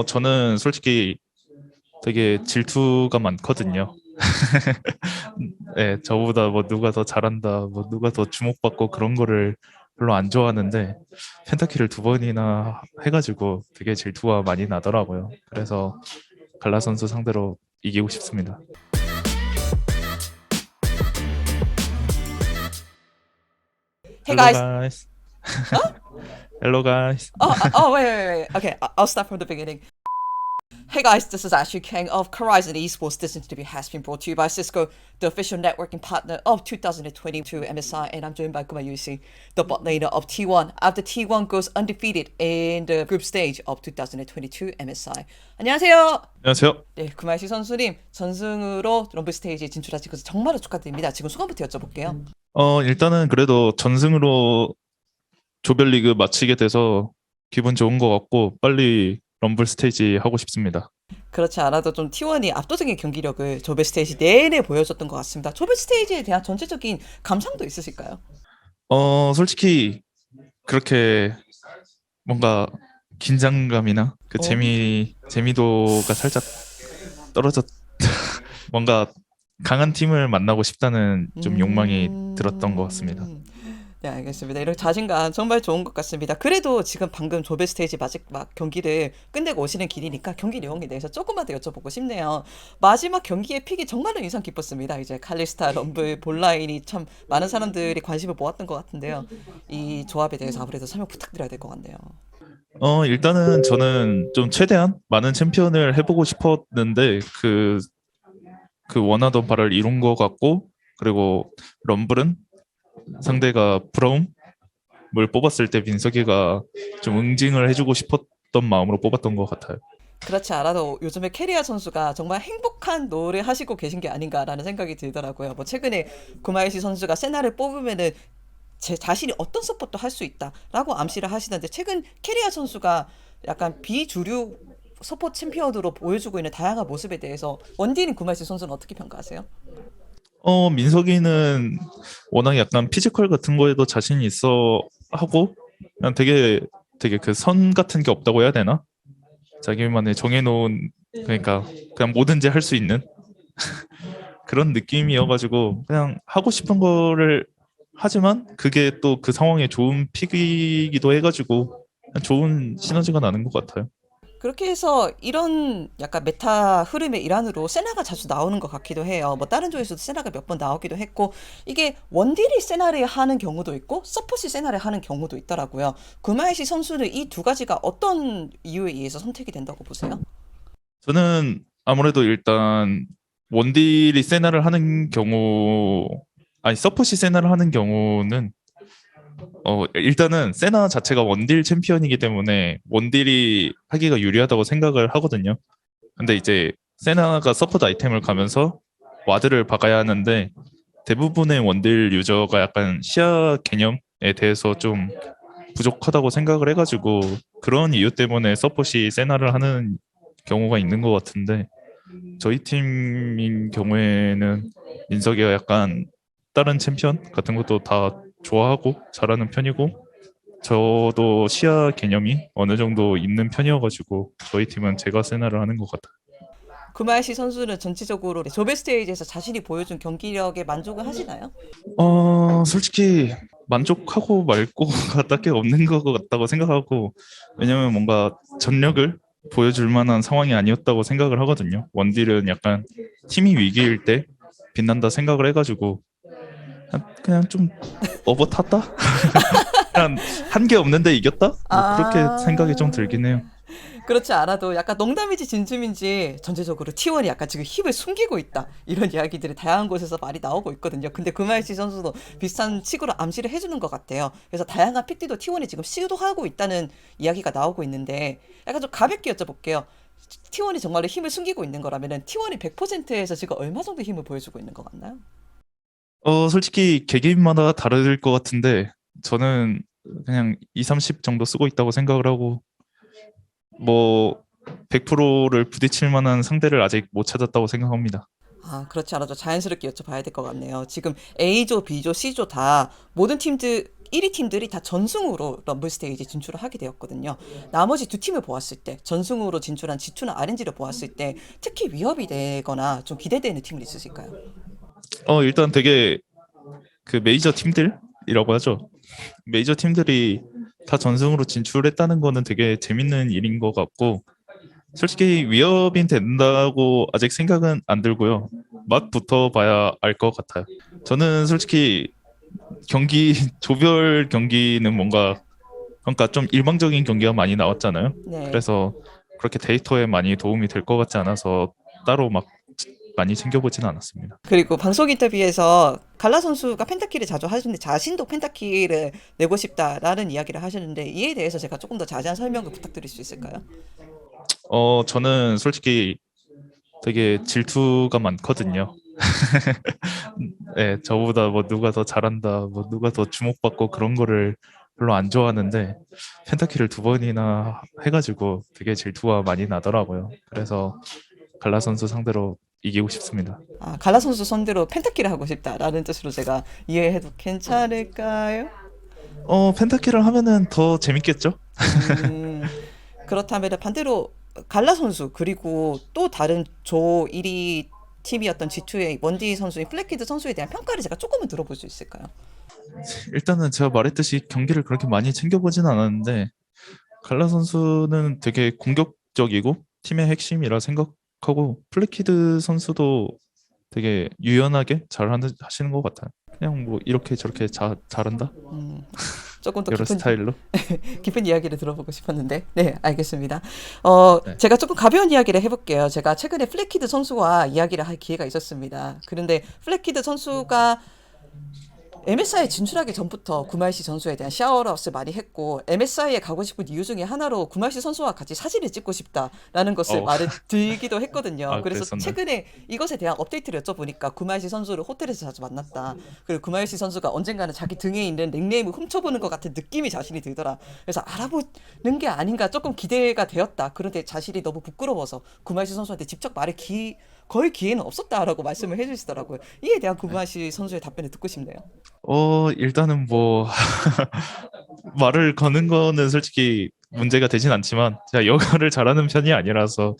저는 솔직히 되게 질투가 많거든요. 네, 저보다 뭐 누가 더 잘한다, 뭐 누가 더 주목받고 그런 거를 별로 안 좋아하는데 펜타키를 두 번이나 해가지고 되게 질투가 많이 나더라고요. 그래서 갈라 선수 상대로 이기고 싶습니다. Hey Hello guys. guys. Huh? Hello guys. Wait. Okay, I'll start from the beginning. Hey guys, this is Ashley King of Horizon Esports. This interview has been brought to you by Cisco, the official networking partner of 2022 MSI, and I'm joined by Kuma Yusi, the bot laner of T1. After T1 goes undefeated in the group stage of 2022 MSI. 안녕하세요. 안녕하세요. 네, 구마시 선수님 전승으로 럼블 스테이지에 진출하신 것을 정말로 축하드립니다. 지금 소감부터 여쭤볼게요. 일단은 그래도 전승으로 조별리그 마치게 돼서 기분 좋은 것 같고 빨리 럼블 스테이지 하고 싶습니다. 그렇지 않아도 좀 T1이 압도적인 경기력을 조별 스테이지 내내 보여줬던 것 같습니다. 조별 스테이지에 대한 전체적인 감상도 있으실까요? 솔직히 그렇게 뭔가 긴장감이나 그 어. 재미도가 살짝 떨어졌 뭔가 강한 팀을 만나고 싶다는 좀 욕망이 들었던 것 같습니다. 네, 알겠습니다. 이런 자신감 정말 좋은 것 같습니다. 그래도 지금 방금 조별 스테이지 마지막 경기를 끝내고 오시는 길이니까 경기 내용에 대해서 조금만 더 여쭤보고 싶네요. 마지막 경기의 픽이 정말로 인상 깊었습니다. 이제 칼리스타, 럼블, 본라인이 참 많은 사람들이 관심을 모았던 것 같은데요. 이 조합에 대해서 아무래도 설명 부탁드려야 될 것 같네요. 일단은 저는 좀 최대한 많은 챔피언을 해보고 싶었는데 그 원하던 바를 이룬 것 같고, 그리고 럼블은 상대가 브라움을 뽑았을 때 민석이가 좀 응징을 해주고 싶었던 마음으로 뽑았던 것 같아요. 그렇지 않아도 요즘에 캐리아 선수가 정말 행복한 노래 하시고 계신 게 아닌가라는 생각이 들더라고요. 뭐 최근에 구마이시 선수가 세나를 뽑으면은 제 자신이 어떤 서포트도 할 수 있다라고 암시를 하시던데 최근 캐리아 선수가 약간 비주류 서포트 챔피언으로 보여주고 있는 다양한 모습에 대해서 원딜인 구마이시 선수는 어떻게 평가하세요? 민석이는 워낙 약간 피지컬 같은 거에도 자신이 있어 하고, 그냥 되게 그 선 같은 게 없다고 해야 되나? 자기만의 정해놓은, 그러니까 그냥 뭐든지 할 수 있는 그런 느낌이어가지고 그냥 하고 싶은 거를 하지만 그게 또 그 상황에 좋은 픽이기도 해가지고 그냥 좋은 시너지가 나는 것 같아요. 그렇게 해서 이런 약간 메타 흐름의 일환으로 세나가 자주 나오는 것 같기도 해요. 뭐 다른 조에서도 세나가 몇 번 나오기도 했고 이게 원딜이 세나를 하는 경우도 있고 서폿이 세나를 하는 경우도 있더라고요. 구마이시 선수는 이 두 가지가 어떤 이유에 의해서 선택이 된다고 보세요? 저는 아무래도 일단 원딜이 세나를 하는 경우, 아니 서폿이 세나를 하는 경우는 일단은 세나 자체가 원딜 챔피언이기 때문에 원딜이 하기가 유리하다고 생각을 하거든요. 근데 이제 세나가 서포트 아이템을 가면서 와드를 박아야 하는데 대부분의 원딜 유저가 약간 시야 개념에 대해서 좀 부족하다고 생각을 해가지고 그런 이유 때문에 서폿이 세나를 하는 경우가 있는 것 같은데, 저희 팀인 경우에는 민석이가 약간 다른 챔피언 같은 것도 다 좋아하고 잘하는 편이고 저도 시야 개념이 어느 정도 있는 편이어가지고 저희 팀은 제가 세나를 하는 것 같아요. 구마이시 선수는 전체적으로 조별 스테이지에서 자신이 보여준 경기력에 만족을 하시나요? 솔직히 만족하고 말 거가 딱히 없는 것 같다고 생각하고, 왜냐면 뭔가 전력을 보여줄 만한 상황이 아니었다고 생각을 하거든요. 원딜은 약간 팀이 위기일 때 빛난다 생각을 해가지고 그냥 좀 업어 탔다? 그냥 한 게 없는데 이겼다? 뭐 그렇게 생각이 좀 아, 들긴 해요. 그렇지 않아도 약간 농담인지 진심인지 전체적으로 T1이 약간 지금 힘을 숨기고 있다. 이런 이야기들이 다양한 곳에서 많이 나오고 있거든요. 근데 구마이시 선수도 비슷한 식으로 암시를 해주는 것 같아요. 그래서 다양한 픽들도 T1이 지금 시도하고 있다는 이야기가 나오고 있는데 약간 좀 가볍게 여쭤볼게요. T1이 정말로 힘을 숨기고 있는 거라면은 T1이 100%에서 지금 얼마 정도 힘을 보여주고 있는 것 같나요? 솔직히 개개인마다 다를 것 같은데 저는 그냥 2, 30 정도 쓰고 있다고 생각을 하고, 뭐 100%를 부딪힐 만한 상대를 아직 못 찾았다고 생각합니다. 그렇지 않아도 자연스럽게 여쭤봐야 될 것 같네요. 지금 A조, B조, C조 다 모든 팀들 1위 팀들이 다 전승으로 럼블 스테이지 진출을 하게 되었거든요. 나머지 두 팀을 보았을 때, 전승으로 진출한 G2나 RNG를 보았을 때 특히 위협이 되거나 좀 기대되는 팀이 있으실까요? 일단 되게 그 메이저 팀들이라고 하죠. 메이저 팀들이 다 전승으로 진출했다는 거는 되게 재밌는 일인 것 같고, 솔직히 위협이 된다고 아직 생각은 안 들고요. 맛부터 봐야 알 것 같아요. 저는 솔직히 경기 조별 경기는 뭔가 그러니까 좀 일방적인 경기가 많이 나왔잖아요. 네. 그래서 그렇게 데이터에 많이 도움이 될 것 같지 않아서 따로 막 많이 챙겨보지는 않았습니다. 그리고 방송 인터뷰에서 갈라 선수가 펜타키를 자주 하시는데 자신도 펜타키를 내고 싶다라는 이야기를 하셨는데 이에 대해서 제가 조금 더 자세한 설명을 부탁드릴 수 있을까요? 저는 솔직히 되게 질투가 많거든요. 네, 저보다 뭐 누가 더 잘한다, 뭐 누가 더 주목받고 그런 거를 별로 안 좋아하는데 펜타키를 2번이나 해가지고 되게 질투가 많이 나더라고요. 그래서 갈라 선수 상대로 이기고 싶습니다. 아, 갈라 선수 선대로 펜타키를 하고 싶다라는 뜻으로 제가 이해해도 괜찮을까요? 펜타키를 하면은 더 재밌겠죠? 음, 그렇다면 반대로 갈라 선수 그리고 또 다른 조 1위 팀이었던 G2의 원디 선수인 플래키드 선수에 대한 평가를 제가 조금은 들어볼 수 있을까요? 일단은 제가 말했듯이 경기를 그렇게 많이 챙겨보진 않았는데 갈라 선수는 되게 공격적이고 팀의 핵심이라 생각하고 플래키드 선수도 되게 유연하게 하시는 것 같아요. 그냥 뭐 이렇게 저렇게 잘한다 조금 더 이런 스타일로. 깊은 이야기를 들어보고 싶었는데, 네, 알겠습니다. 네. 제가 조금 가벼운 이야기를 해볼게요. 제가 최근에 플래키드 선수와 이야기를 할 기회가 있었습니다. 그런데 플래키드 선수가 MSI에 진출하기 전부터 구말시 선수에 대한 샤워업을 많이 했고 MSI에 가고 싶은 이유 중에 하나로 구말시 선수와 같이 사진을 찍고 싶다라는 것을 말을 드리기도 했거든요. 아, 그래서 그랬었나요? 최근에 이것에 대한 업데이트를 여쭤보니까 구말시 선수를 호텔에서 자주 만났다. 그리고 구말시 선수가 언젠가는 자기 등에 있는 닉네임을 훔쳐보는 것 같은 느낌이 자신이 들더라. 그래서 알아보는 게 아닌가 조금 기대가 되었다. 그런데 자신이 너무 부끄러워서 구말시 선수한테 직접 걸 기회는 없었다라고 말씀을 해주시더라고요. 이에 대한 구말시 선수의 답변을 듣고 싶네요. 일단은 뭐 말을 거는 거는 솔직히 문제가 되진 않지만 제가 영어를 잘하는 편이 아니라서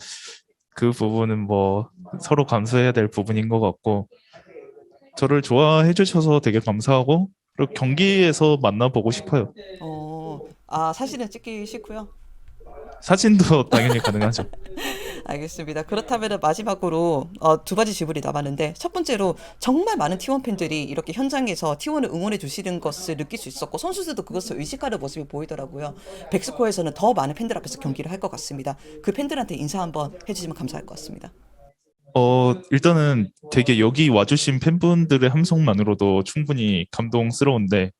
그 부분은 뭐 서로 감수해야 될 부분인 것 같고, 저를 좋아해 주셔서 되게 감사하고 그리고 경기에서 만나보고 싶어요. 사진은 찍기 싫고요. 사진도 당연히 가능하죠. 알겠습니다. 그렇다면 마지막으로 두 가지 질문이 남았는데 첫 번째로 정말 많은 T1 팬들이 이렇게 현장에서 T1을 응원해 주시는 것을 느낄 수 있었고 선수들도 그것을 의식하는 모습이 보이더라고요. 백스코에서는 더 많은 팬들 앞에서 경기를 할 것 같습니다. 그 팬들한테 인사 한번 해주시면 감사할 것 같습니다. 일단은 되게 여기 와주신 팬분들의 함성만으로도 충분히 감동스러운데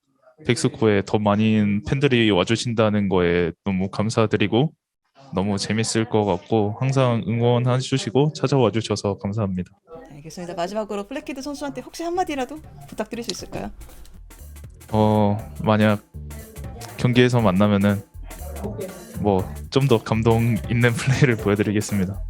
백스코에 더 많은 팬들이 와주신다는 거에 너무 감사드리고 너무 재밌을 것 같고 항상 응원해 주시고 찾아와 주셔서 감사합니다. 알겠습니다. 마지막으로 플래키드 선수한테 혹시 한마디라도 부탁드릴 수 있을까요? 만약 경기에서 만나면은 뭐 좀 더 감동 있는 플레이를 보여드리겠습니다.